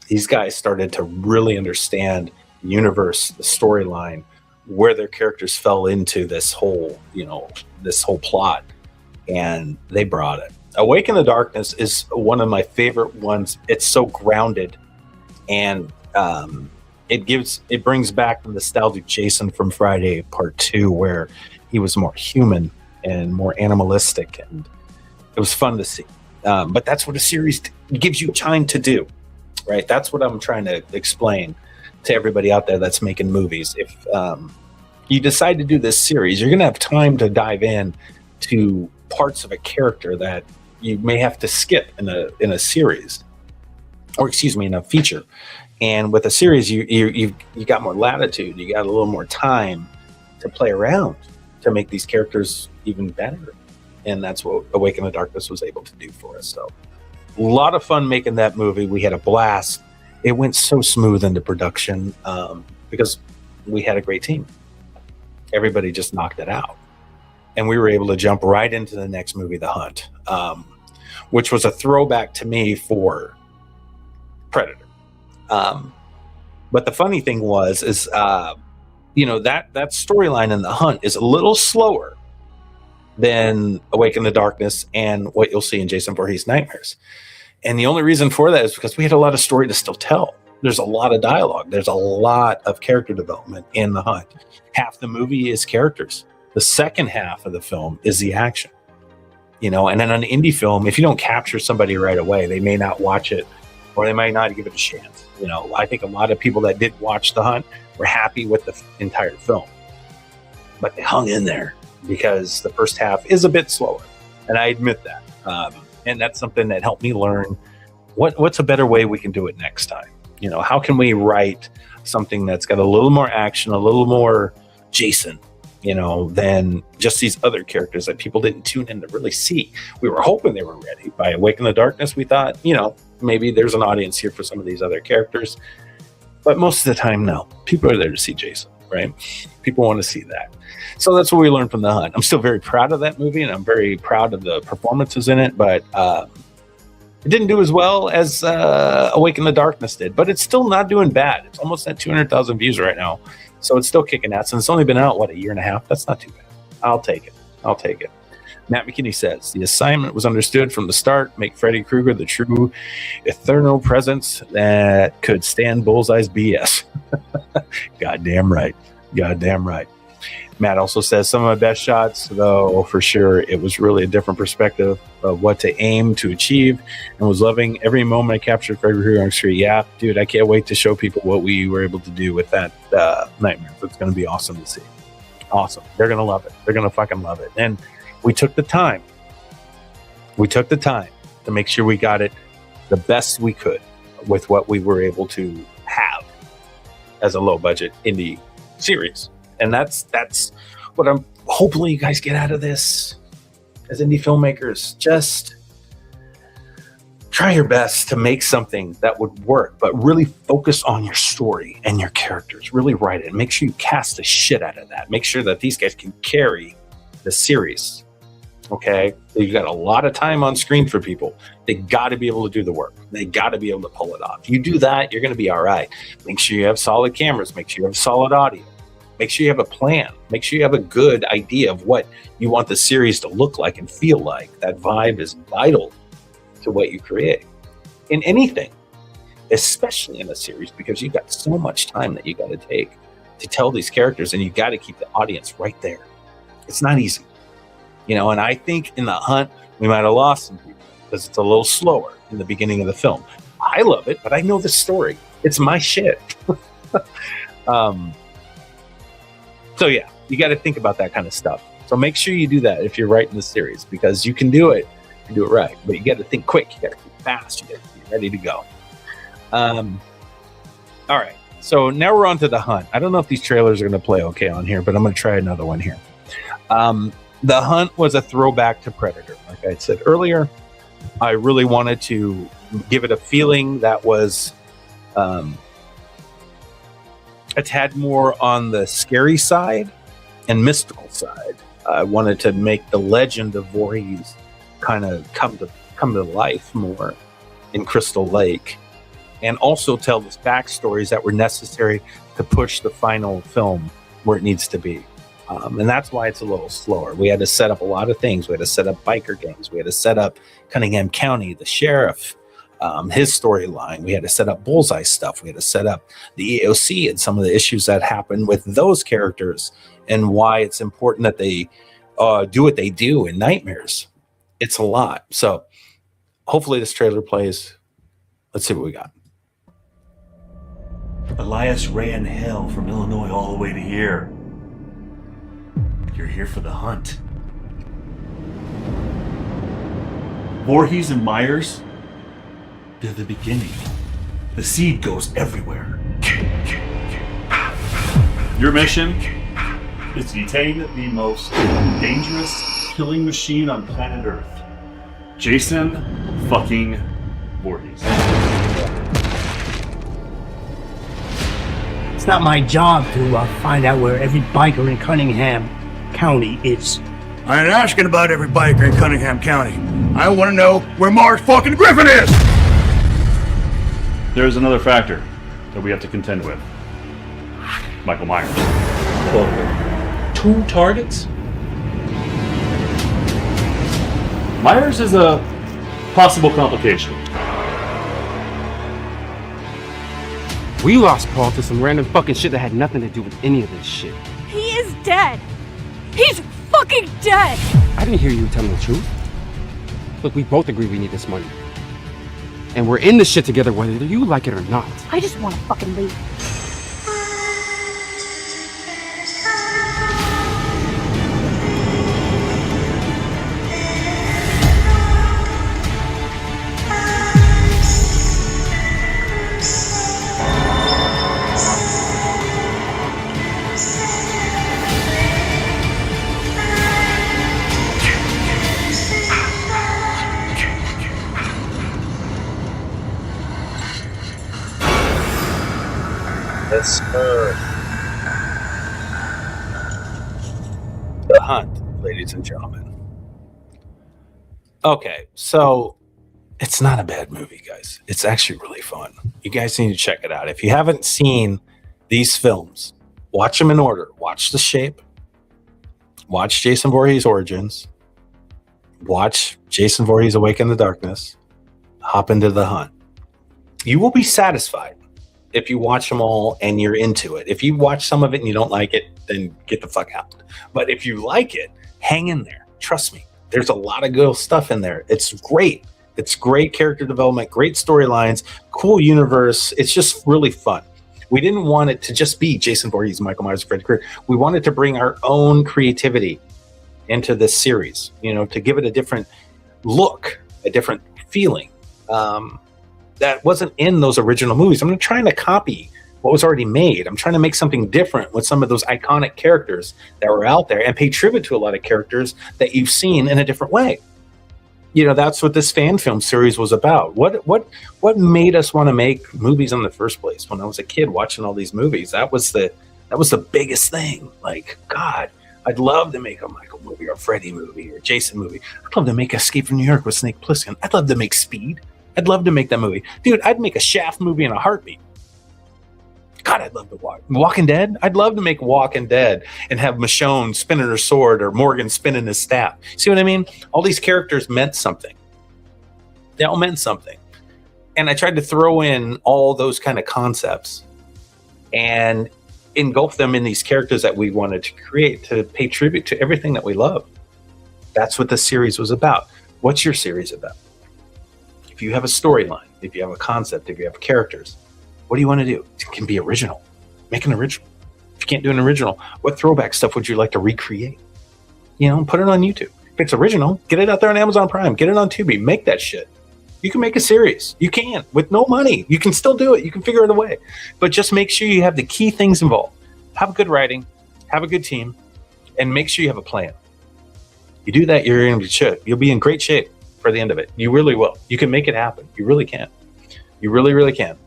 These guys started to really understand the universe, the storyline, where their characters fell into this whole, this whole plot, and they brought it. Awake in the Darkness is one of my favorite ones. It's so grounded and it brings back the nostalgic Jason from Friday Part 2, where he was more human and more animalistic, and it was fun to see. But that's what a series gives you time to do, right? That's what I'm trying to explain to everybody out there that's making movies. If you decide to do this series, you're going to have time to dive in to parts of a character that you may have to skip in a series, or excuse me, in a feature. And with a series, you got more latitude. You got a little more time to play around to make these characters even better. And that's what Awaken the Darkness was able to do for us. So a lot of fun making that movie. We had a blast. It went so smooth into production because we had a great team. Everybody just knocked it out. And we were able to jump right into the next movie, The Hunt, which was a throwback to me for Predator. But the funny thing is that storyline in The Hunt is a little slower than Awaken the Darkness and what you'll see in Jason Voorhees' Nightmares. And the only reason for that is because we had a lot of story to still tell. There's a lot of dialogue. There's a lot of character development in The Hunt. Half the movie is characters. The second half of the film is the action. And then on an indie film, if you don't capture somebody right away, they may not watch it, or they might not give it a chance. I think a lot of people that did watch The Hunt were happy with the entire film, but they hung in there because the first half is a bit slower, and I admit that. And that's something that helped me learn what's a better way we can do it next time. How can we write something that's got a little more action, a little more Jason, than just these other characters that people didn't tune in to really see. We were hoping they were ready. By Awaken the Darkness, we thought, maybe there's an audience here for some of these other characters. But most of the time, no. People are there to see Jason, right? People want to see that. So that's what we learned from The Hunt. I'm still very proud of that movie, and I'm very proud of the performances in it, but it didn't do as well as Awaken the Darkness did, but it's still not doing bad. It's almost at 200,000 views right now. So it's still kicking ass, and it's only been out, a year and a half? That's not too bad. I'll take it. Matt McKinney says, the assignment was understood from the start, make Freddy Krueger the true ethereal presence that could stand Bullseye's BS. Goddamn right. Matt also says, some of my best shots, though, for sure, it was really a different perspective of what to aim to achieve, and was loving every moment I captured Freddy Krueger on screen. Yeah, dude, I can't wait to show people what we were able to do with that Nightmare. It's going to be awesome to see. Awesome. They're going to love it. They're going to fucking love it. And we took the time. To make sure we got it the best we could with what we were able to have as a low-budget indie series. And that's what I'm hopefully you guys get out of this as indie filmmakers. Just try your best to make something that would work, but really focus on your story and your characters. Really write it. Make sure you cast the shit out of that. Make sure that these guys can carry the series. Okay? You've got a lot of time on screen for people. They got to be able to do the work. They got to be able to pull it off. You do that, you're going to be all right. Make sure you have solid cameras. Make sure you have solid audio. Make sure you have a plan. Make sure you have a good idea of what you want the series to look like and feel like. That vibe is vital to what you create in anything, especially in a series, because you've got so much time that you got to take to tell these characters, and you got to keep the audience right there. It's not easy, and I think in The Hunt, we might have lost some people because it's a little slower in the beginning of the film. I love it, but I know the story. It's my shit. So yeah, you got to think about that kind of stuff. So make sure you do that if you're writing the series, because you can do it and do it right. But you got to think quick. You got to think fast. You got to be ready to go. All right. So now we're on to The Hunt. I don't know if these trailers are going to play okay on here, but I'm going to try another one here. The Hunt was a throwback to Predator. Like I said earlier, I really wanted to give it a feeling that was a tad more on the scary side and mystical side. I wanted to make the legend of Voorhees kind of come to life more in Crystal Lake, and also tell the backstories that were necessary to push the final film where it needs to be. And that's why it's a little slower. We had to set up a lot of things. We had to set up biker gangs. We had to set up Cunningham County, the sheriff, his storyline. We had to set up Bullseye stuff. We had to set up the EOC and some of the issues that happen with those characters and why it's important that they do what they do in Nightmares. It's a lot. So hopefully this trailer plays. Let's see what we got. Elias ran hell from Illinois all the way to here. You're here for the hunt. Voorhees and Myers, they're the beginning. The seed goes everywhere. Your mission is to detain the most dangerous killing machine on planet Earth. Jason fucking Voorhees. It's not my job to find out where every biker in Cunningham County is. I ain't asking about every biker in Cunningham County. I want to know where Mars fucking Griffin is! There's another factor that we have to contend with. Michael Myers. Whoa. 2 targets? Myers is a possible complication. We lost Paul to some random fucking shit that had nothing to do with any of this shit. He is dead. He's fucking dead. I didn't hear you tell me the truth. Look, we both agree we need this money. And we're in this shit together whether you like it or not. I just want to fucking leave. The Hunt, ladies and gentlemen. Okay, so it's not a bad movie, guys. It's actually really fun. You guys need to check it out. If you haven't seen these films, watch them in order. Watch The Shape. Watch Jason Voorhees Origins. Watch Jason Voorhees Awake in the Darkness. Hop into The Hunt. You will be satisfied if you watch them all and you're into it. If you watch some of it and you don't like it, then get the fuck out. But if you like it, hang in there. Trust me. There's a lot of good stuff in there. It's great. It's great character development, great storylines, cool universe. It's just really fun. We didn't want it to just be Jason Voorhees, Michael Myers, Freddy Krueger. We wanted to bring our own creativity into this series, you know, to give it a different look, a different feeling that wasn't in those original movies. I'm not trying to copy what was already made. I'm trying to make something different with some of those iconic characters that were out there and pay tribute to a lot of characters that you've seen in a different way. You know, that's what this fan film series was about. What made us want to make movies in the first place? When I was a kid watching all these movies, that was the biggest thing. Like, God, I'd love to make a Michael movie or a Freddy movie or Jason movie. I'd love to make Escape from New York with Snake Plissken. I'd love to make Speed. I'd love to make that movie. Dude, I'd make a Shaft movie in a heartbeat. God, I'd love to watch Walking Dead. I'd love to make Walking Dead and have Michonne spinning her sword or Morgan spinning his staff. See what I mean? All these characters meant something. They all meant something. And I tried to throw in all those kind of concepts and engulf them in these characters that we wanted to create to pay tribute to everything that we love. That's what the series was about. What's your series about? If you have a storyline, if you have a concept, if you have characters, what do you want to do? It can be original. Make an original. If you can't do an original, what throwback stuff would you like to recreate? You know, put it on YouTube. If it's original, get it out there on Amazon Prime. Get it on Tubi. Make that shit. You can make a series. You can. With no money. You can still do it. You can figure it a way. But just make sure you have the key things involved. Have good writing. Have a good team. And make sure you have a plan. You do that, you're in good shape. You'll be in great shape for the end of it. You really will. You can make it happen. You really can. You really, really can.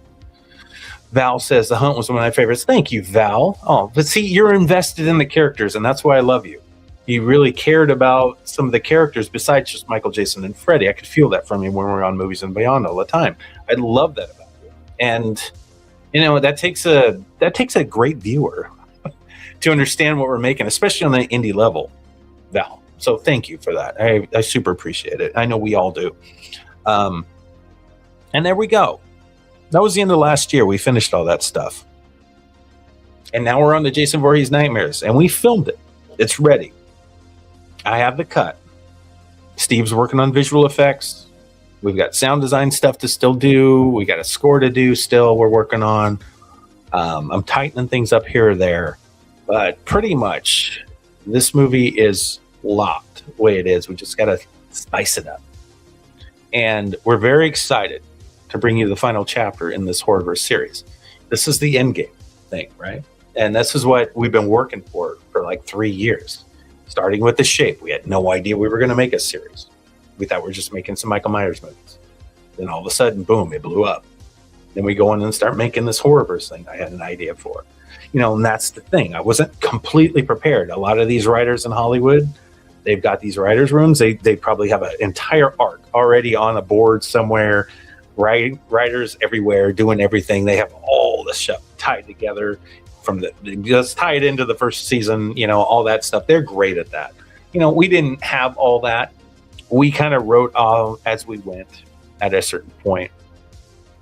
Val says The Hunt was one of my favorites. Thank you, Val. Oh, but see, you're invested in the characters, and that's why I love you. You really cared about some of the characters besides just Michael, Jason, and Freddy. I could feel that from you when we were on Movies and Beyond all the time. I love that about you. And you know, that takes a great viewer to understand what we're making, especially on the indie level, Val. So thank you for that. I super appreciate it. I know we all do. And there we go. That was the end of last year. We finished all that stuff. And now we're on the Jason Voorhees Nightmares, and we filmed it. It's ready. I have the cut. Steve's working on visual effects. We've got sound design stuff to still do. We got a score to do still we're working on. I'm tightening things up here or there. But pretty much, this movie is locked the way it is. We just got to spice it up. And we're very excited to bring you the final chapter in this Horrorverse series. This is the end game thing, right? And this is what we've been working for like 3 years. Starting with The Shape. We had no idea we were going to make a series. We thought we were just making some Michael Myers movies. Then all of a sudden, boom, it blew up. Then we go in and start making this Horrorverse thing I had an idea for. And that's the thing. I wasn't completely prepared. A lot of these writers in Hollywood, they've got these writers' rooms. They probably have an entire arc already on a board somewhere. Writers everywhere doing everything. They have all the stuff tied together just tie it into the first season, all that stuff. They're great at that. We didn't have all that. We kind of wrote as we went at a certain point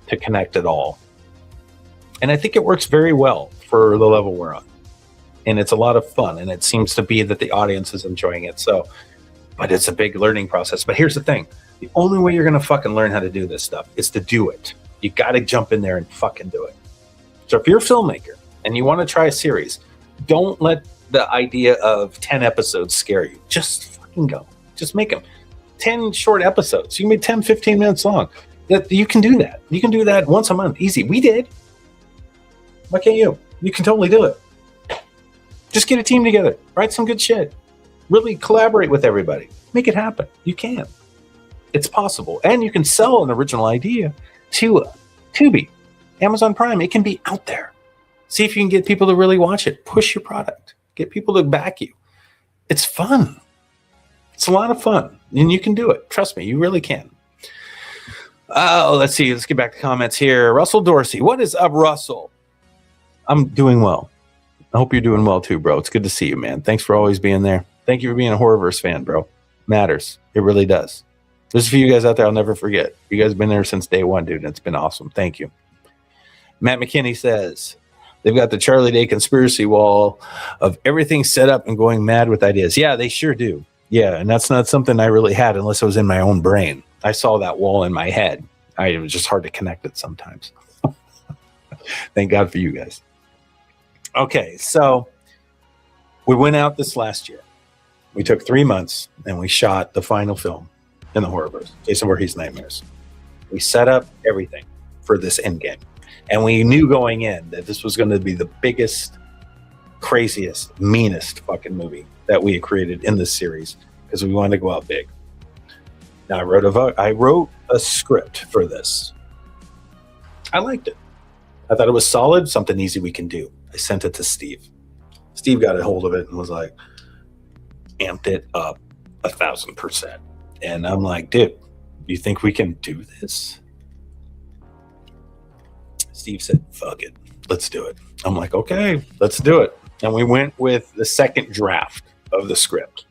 to connect it all. And I think it works very well for the level we're on. And it's a lot of fun. And it seems to be that the audience is enjoying it. But it's a big learning process. But here's the thing. The only way you're going to fucking learn how to do this stuff is to do it. You got to jump in there and fucking do it. So if you're a filmmaker and you want to try a series, don't let the idea of 10 episodes scare you. Just fucking go. Just make them 10 short episodes. You can make 10, 15 minutes long. You can do that. You can do that once a month. Easy. We did. Why can't you? You can totally do it. Just get a team together. Write some good shit. Really collaborate with everybody. Make it happen. You can. It's possible. And you can sell an original idea to Tubi, Amazon Prime. It can be out there. See if you can get people to really watch it. Push your product. Get people to back you. It's fun. It's a lot of fun. And you can do it. Trust me, you really can. Oh, let's see. Let's get back to comments here. Russell Dorsey. What is up, Russell? I'm doing well. I hope you're doing well too, bro. It's good to see you, man. Thanks for always being there. Thank you for being a Horrorverse fan, bro. Matters. It really does. There's a few you guys out there I'll never forget. You guys have been there since day one, dude. It's been awesome. Thank you. Matt McKinney says, they've got the Charlie Day conspiracy wall of everything set up and going mad with ideas. Yeah, they sure do. Yeah, and that's not something I really had unless it was in my own brain. I saw that wall in my head. It was just hard to connect it sometimes. Thank God for you guys. Okay, so we went out this last year. We took 3 months and we shot the final film in the Horrorverse, Jason Voorhees Nightmares. We set up everything for this endgame. And we knew going in that this was going to be the biggest, craziest, meanest fucking movie that we had created in this series because we wanted to go out big. Now, I wrote a script for this. I liked it. I thought it was solid, something easy we can do. I sent it to Steve. Steve got a hold of it and was like, amped it up 1,000%. And I'm like, dude, you think we can do this? Steve said, fuck it, let's do it. I'm like, okay, let's do it. And we went with the second draft of the script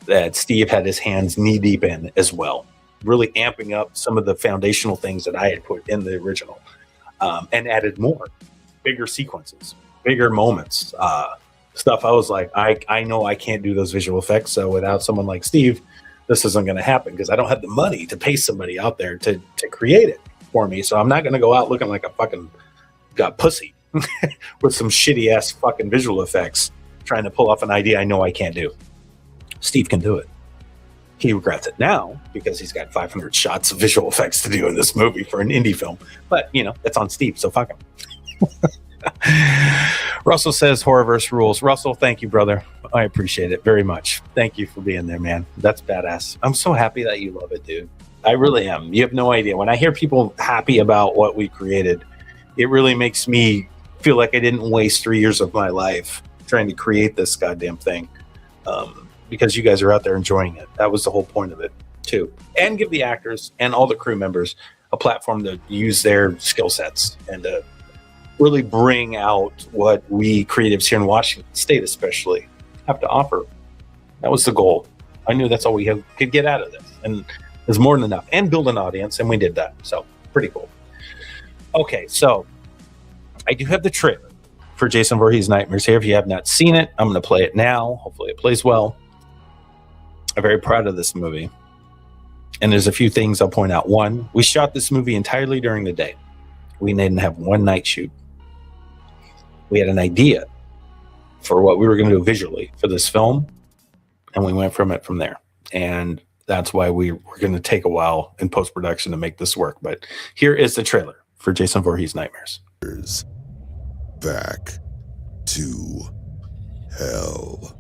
that Steve had his hands knee deep in as well, really amping up some of the foundational things that I had put in the original, and added more, bigger sequences, bigger moments, stuff. I was like, I know I can't do those visual effects, so without someone like Steve, this isn't going to happen because I don't have the money to pay somebody out there to create it for me. So I'm not going to go out looking like a fucking pussy with some shitty ass fucking visual effects trying to pull off an idea I know I can't do. Steve can do it. He regrets it now because he's got 500 shots of visual effects to do in this movie for an indie film. But, it's on Steve, so fuck him. Russell says Horrorverse rules. Russell, thank you, brother. I appreciate it very much. Thank you for being there, man. That's badass. I'm so happy that you love it, dude. I really am. You have no idea. When I hear people happy about what we created, it really makes me feel like I didn't waste 3 years of my life trying to create this goddamn thing, because you guys are out there enjoying it. That was the whole point of it, too. And give the actors and all the crew members a platform to use their skill sets and to really bring out what we creatives here in Washington State especially have to offer. That was the goal. I knew that's all we could get out of this. And there's more than enough. And build an audience, and we did that. So Pretty cool. Okay, so I do have the trailer for Jason Voorhees' Nightmares here. If you have not seen it, I'm going to play it now. Hopefully it plays well. I'm very proud of this movie. And there's a few things I'll point out. One, we shot this movie entirely during the day. We didn't have one night shoot. We had an idea for what we were going to do visually for this film, and we went from there. And that's why we were going to take a while in post-production to make this work. But here is the trailer for Jason Voorhees' Nightmares. Back to hell.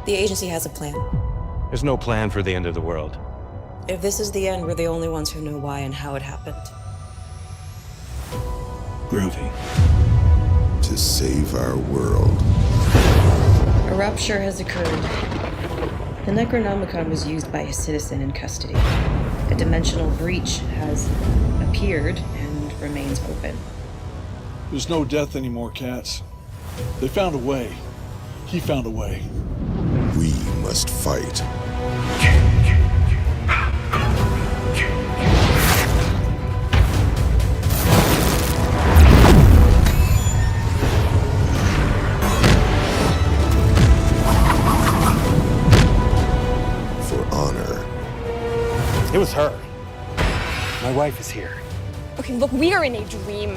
The agency has a plan. There's no plan for the end of the world. If this is the end, we're the only ones who know why and how it happened. Groovy. To save our world. A rupture has occurred. The Necronomicon was used by a citizen in custody. A dimensional breach has appeared and remains open. There's no death anymore, Cats. They found a way. He found a way. We must fight. For honor. It was her. My wife is here. Okay, look, we are in a dream.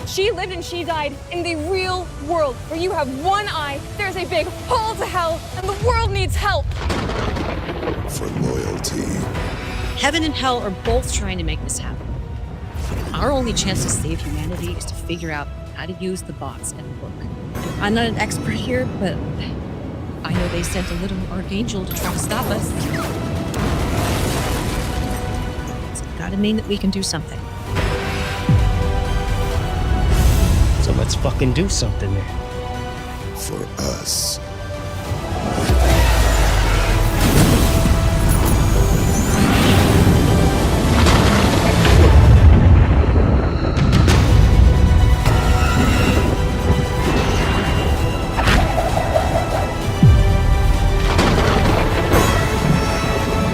She lived and she died in the real world, where you have one eye, there's a big hole to hell, and the world needs help. For loyalty. Heaven and hell are both trying to make this happen. Our only chance to save humanity is to figure out how to use the bots and the book. I'm not an expert here, but I know they sent a little archangel to try to stop us. It's gotta mean that we can do something. So let's fucking do something then. For us.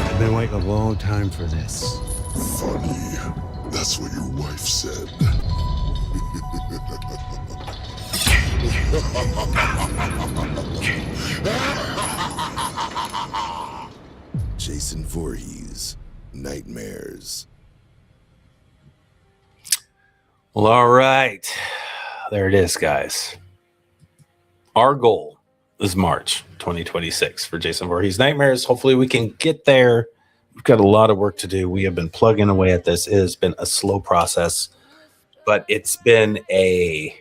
I've been waiting a long time for this. Funny. That's what your wife said. Jason Voorhees, Nightmares. Well, all right. There it is, guys. Our goal is March 2026 for Jason Voorhees' Nightmares. Hopefully we can get there. We've got a lot of work to do. We have been plugging away at this. It has been a slow process, but it's been a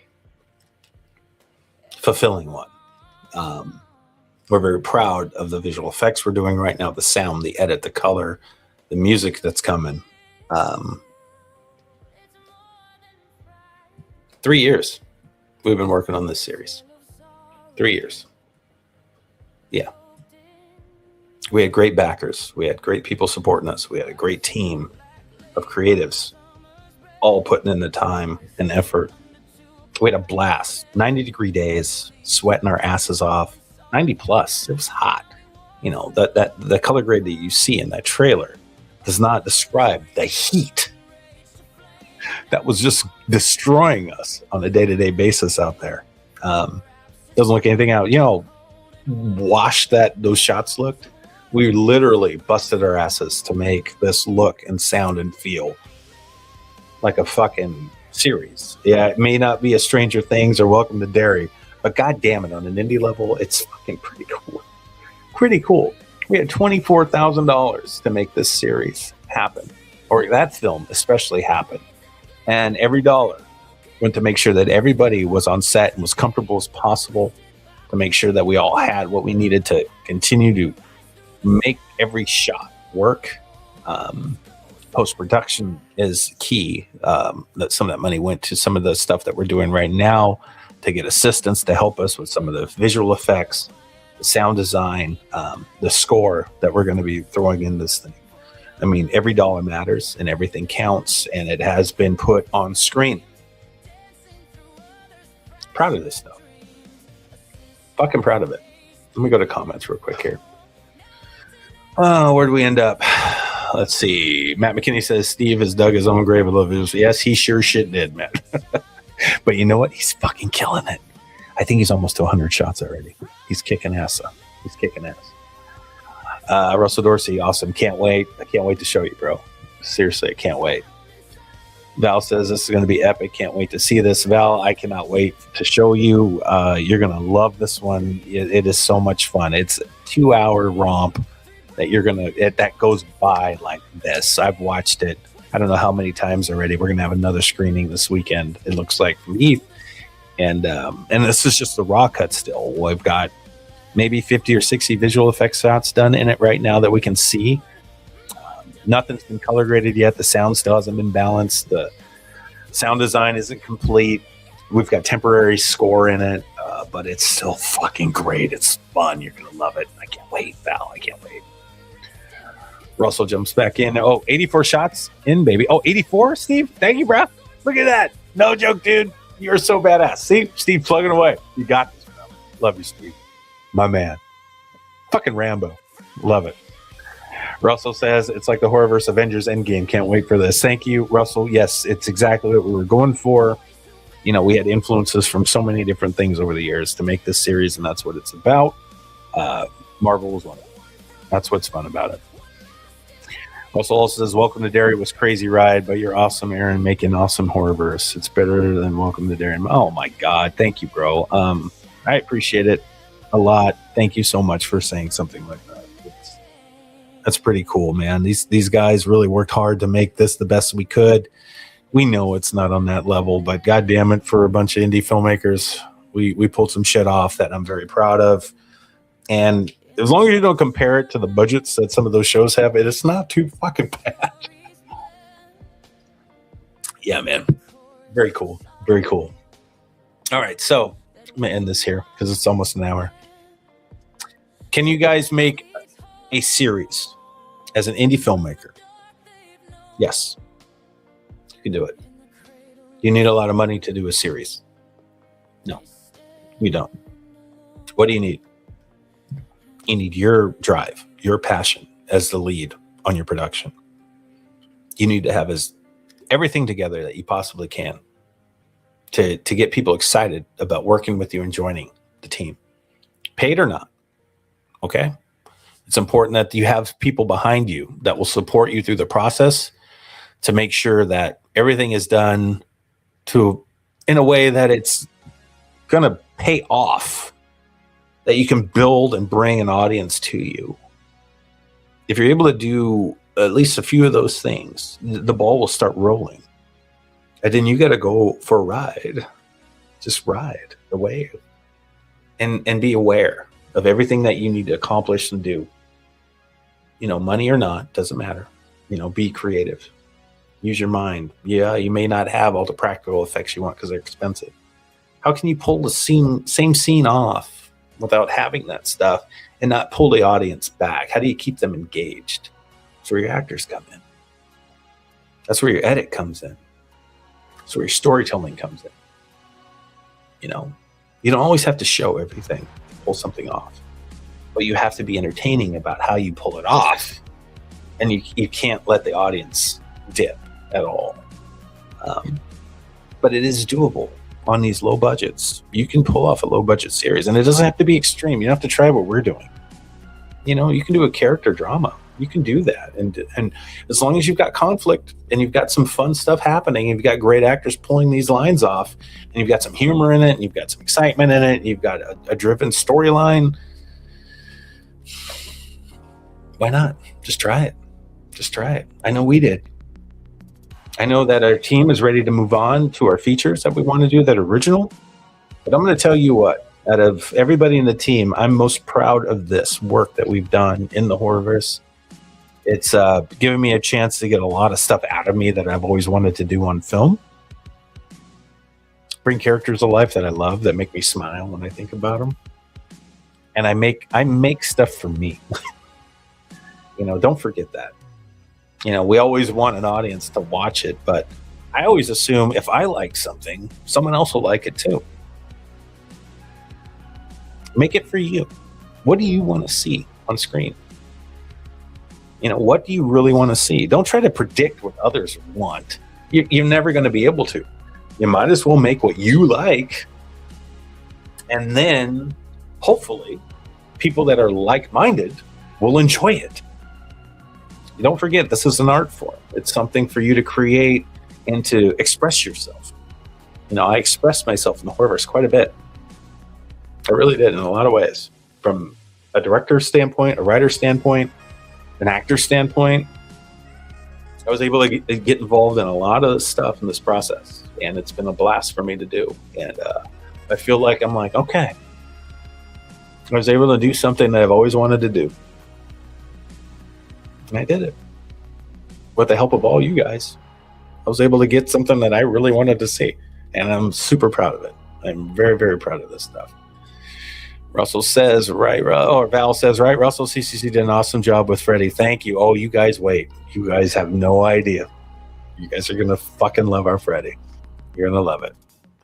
fulfilling one. We're very proud of the visual effects we're doing right now, the sound, the edit, the color, the music that's coming. 3 years we've been working on this series. 3 years. Yeah. We had great backers. We had great people supporting us. We had a great team of creatives all putting in the time and effort. We had a blast. 90-degree days, sweating our asses off. 90 plus. It was hot. You know, that the color grade that you see in that trailer does not describe the heat that was just destroying us on a day-to-day basis out there. Doesn't look anything out. You know, wash those shots looked. We literally busted our asses to make this look and sound and feel like a fucking series. Yeah, it may not be a Stranger Things or Welcome to Derry, but god damn it, on an indie level, it's fucking pretty cool. Pretty cool. We had $24,000 to make this series happen, or that film especially happen. And every dollar went to make sure that everybody was on set and was comfortable as possible, to make sure that we all had what we needed to continue to make every shot work. Post-production is key. That some of that money went to some of the stuff that we're doing right now to get assistance to help us with some of the visual effects, the sound design, the score that we're going to be throwing in this thing. I mean, every dollar matters and everything counts, and it has been put on screen. Proud of this stuff. Fucking proud of it. Let me go to comments real quick here. Where do we end up? Let's see. Matt McKinney says Steve has dug his own grave with love visuals. Yes, he sure shit did, Matt. But you know what? He's fucking killing it. I think he's almost to 100 shots already. He's kicking ass. He's kicking ass. Russell Dorsey, awesome. Can't wait. I can't wait to show you, bro. Seriously, I can't wait. Val says this is going to be epic. Can't wait to see this. Val, I cannot wait to show you. You're going to love this one. It is so much fun. It's a 2-hour romp that goes by like this. I've watched it. I don't know how many times already. We're going to have another screening this weekend. It looks like from Heath. And this is just the raw cut still. We've got maybe 50 or 60 visual effects shots done in it right now that we can see. Nothing's been color graded yet. The sound still hasn't been balanced. The sound design isn't complete. We've got temporary score in it, but it's still fucking great. It's fun. You're going to love it. I can't wait, Val. I can't wait. Russell jumps back in. 84 shots in, baby. 84, Steve? Thank you, bro. Look at that. No joke, dude. You're so badass. See? Steve plugging away. You got this, bro. Love you, Steve. My man. Fucking Rambo. Love it. Russell says it's like the Horrorverse Avengers Endgame. Can't wait for this. Thank you, Russell. Yes, it's exactly what we were going for. You know, we had influences from so many different things over the years to make this series, and that's what it's about. Marvel was one of them. That's what's fun about it. Russell also says, welcome to Derry was crazy ride, but you're awesome, Aaron, making awesome Horrorverse. It's better than welcome to Derry. Oh, my God. Thank you, bro. I appreciate it a lot. Thank you so much for saying something like that. That's pretty cool, man. These guys really worked hard to make this the best we could. We know it's not on that level, but God damn it, for a bunch of indie filmmakers, we pulled some shit off that I'm very proud of. And as long as you don't compare it to the budgets that some of those shows have, it's not too fucking bad. Yeah, man. Very cool. Very cool. All right, so I'm going to end this here because it's almost an hour. Can you guys make a series as an indie filmmaker? Yes, you can do it. You need a lot of money to do a series. No, you don't. What do you need? You need your drive, your passion as the lead on your production. You need to have everything together that you possibly can to get people excited about working with you and joining the team, paid or not. Okay. It's important that you have people behind you that will support you through the process to make sure that everything is done in a way that it's going to pay off, that you can build and bring an audience to you. If you're able to do at least a few of those things, the ball will start rolling. And then you got to go for a ride. Just ride the wave and be aware of everything that you need to accomplish and do. You know, money or not, doesn't matter. You know, be creative. Use your mind. Yeah, you may not have all the practical effects you want because they're expensive. How can you pull the same scene off without having that stuff and not pull the audience back? How do you keep them engaged? That's where your actors come in. That's where your edit comes in. That's where your storytelling comes in. You know, you don't always have to show everything, pull something off. But you have to be entertaining about how you pull it off. And you can't let the audience dip at all. But it is doable on these low budgets. You can pull off a low budget series, and it doesn't have to be extreme. You don't have to try what we're doing. You know, you can do a character drama. You can do that. And as long as you've got conflict and you've got some fun stuff happening, and you've got great actors pulling these lines off, and you've got some humor in it, and you've got some excitement in it, and you've got a driven storyline, why not? Just try it. Just try it. I know we did. I know that our team is ready to move on to our features that we want to do that are original. But I'm going to tell you what, out of everybody in the team, I'm most proud of this work that we've done in the Horrorverse. It's given me a chance to get a lot of stuff out of me that I've always wanted to do on film. Bring characters to life that I love, that make me smile when I think about them. And I make stuff for me. You know, don't forget that. You know, we always want an audience to watch it, but I always assume if I like something, someone else will like it too. Make it for you. What do you want to see on screen? You know, what do you really want to see? Don't try to predict what others want. You're never going to be able to. You might as well make what you like. And then, hopefully, people that are like-minded will enjoy it. You don't forget, this is an art form. It's something for you to create and to express yourself. You know, I expressed myself in the Horrorverse quite a bit. I really did in a lot of ways. From a director's standpoint, a writer's standpoint, an actor's standpoint, I was able to get involved in a lot of this stuff in this process. And it's been a blast for me to do. And I feel like I'm like, okay. I was able to do something that I've always wanted to do. And I did it. With the help of all you guys, I was able to get something that I really wanted to see. And I'm super proud of it. I'm very, very proud of this stuff. Russell says, right, or Val says, right, Russell, CCC did an awesome job with Freddy. Thank you. Oh, you guys wait. You guys have no idea. You guys are going to fucking love our Freddy. You're going to love it.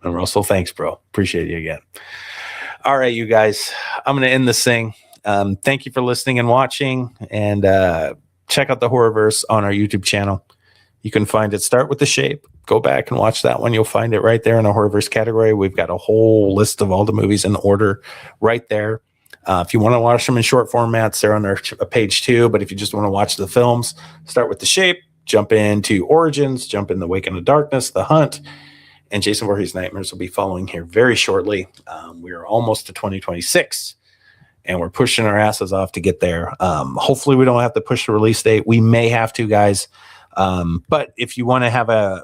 And Russell, thanks, bro. Appreciate you again. All right, you guys, I'm going to end this thing. Thank you for listening and watching. And check out the Horrorverse on our YouTube channel. You can find it. Start with The Shape. Go back and watch that one. You'll find it right there in the Horrorverse category. We've got a whole list of all the movies in order right there. If you want to watch them in short formats, they're on our page too. But if you just want to watch the films, start with The Shape, jump into Origins, jump in The Wake in the Darkness, The Hunt, and Jason Voorhees' Nightmares will be following here very shortly. We are almost to 2026. And we're pushing our asses off to get there. Hopefully we don't have to push the release date. We may have to, guys. But if you want to have a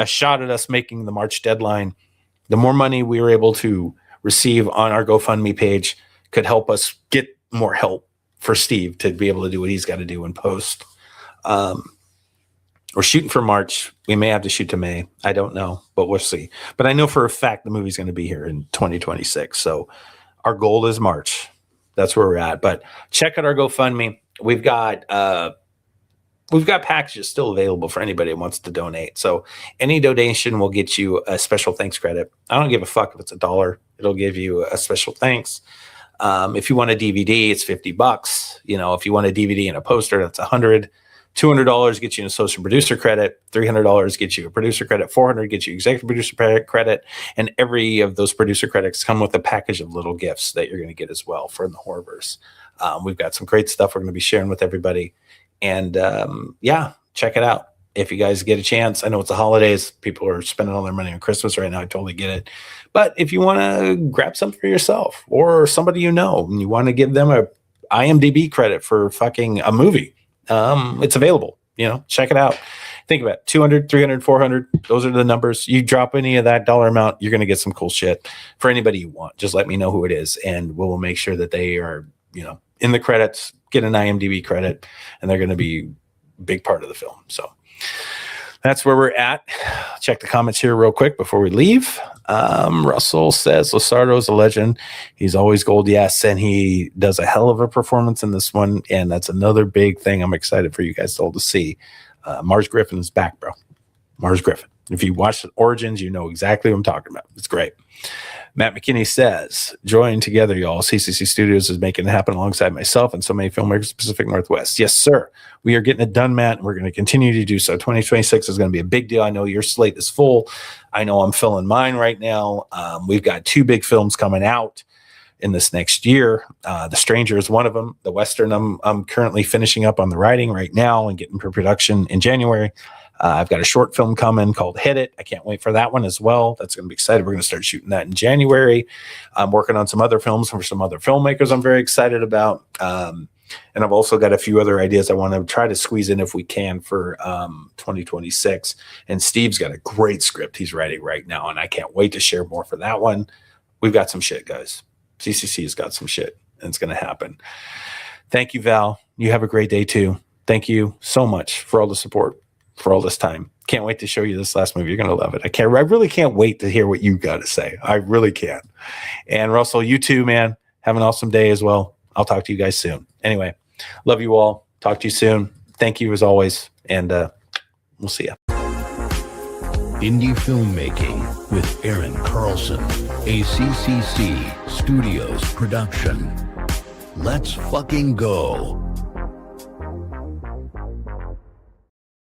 shot at us making the March deadline, the more money we were able to receive on our GoFundMe page could help us get more help for Steve to be able to do what he's got to do in post. We're shooting for March. We may have to shoot to May. I don't know, but we'll see. But I know for a fact the movie's going to be here in 2026. So our goal is March. That's where we're at. But check out our GoFundMe. We've got packages still available for anybody who wants to donate. So any donation will get you a special thanks credit. I don't give a fuck if it's $1. It'll give you a special thanks. If you want a DVD, it's $50. You know, if you want a DVD and a poster, that's $100. $200 gets you an associate producer credit. $300 gets you a producer credit. $400 gets you executive producer credit. And every of those producer credits come with a package of little gifts that you're going to get as well for the Horrorverse. We've got some great stuff we're going to be sharing with everybody. And yeah, check it out. If you guys get a chance, I know it's the holidays. People are spending all their money on Christmas right now. I totally get it. But if you want to grab something for yourself or somebody you know, and you want to give them a IMDb credit for fucking a movie, it's available. You know, check it out. Think about it. 200, 300, 400. Those are the numbers. You drop any of that dollar amount, you're going to get some cool shit for anybody you want. Just let me know who it is, and we'll make sure that they are, you know, in the credits, get an IMDb credit, and they're going to be a big part of the film. So that's where we're at. Check the comments here real quick before we leave. Russell says Losardo's a legend. He's always gold. Yes. And he does a hell of a performance in this one. And that's another big thing I'm excited for you guys all to see. Mars Griffin is back, bro. Mars Griffin. If you watch Origins, you know exactly what I'm talking about. It's great. Matt McKinney says, join together, y'all. CCC Studios is making it happen alongside myself and so many filmmakers Pacific Northwest. Yes, sir. We are getting it done, Matt, and we're going to continue to do so. 2026 is going to be a big deal. I know your slate is full. I know I'm filling mine right now. We've got 2 big films coming out in this next year. The Stranger is one of them. The Western, I'm currently finishing up on the writing right now and getting pre-production in January. I've got a short film coming called Hit It. I can't wait for that one as well. That's going to be excited. We're going to start shooting that in January. I'm working on some other films for some other filmmakers I'm very excited about. And I've also got a few other ideas I want to try to squeeze in if we can for 2026. And Steve's got a great script he's writing right now, and I can't wait to share more for that one. We've got some shit, guys. CCC has got some shit, and it's going to happen. Thank you, Val. You have a great day, too. Thank you so much for all the support for all this time. Can't wait to show you this last movie. You're going to love it. I really can't wait to hear what you got to say. I really can. And Russell, you too, man. Have an awesome day as well. I'll talk to you guys soon. Anyway, love you all. Talk to you soon. thank you as always, and we'll see you. Indie Filmmaking with Aaron Carlson, a CCC Studios production. Let's fucking go.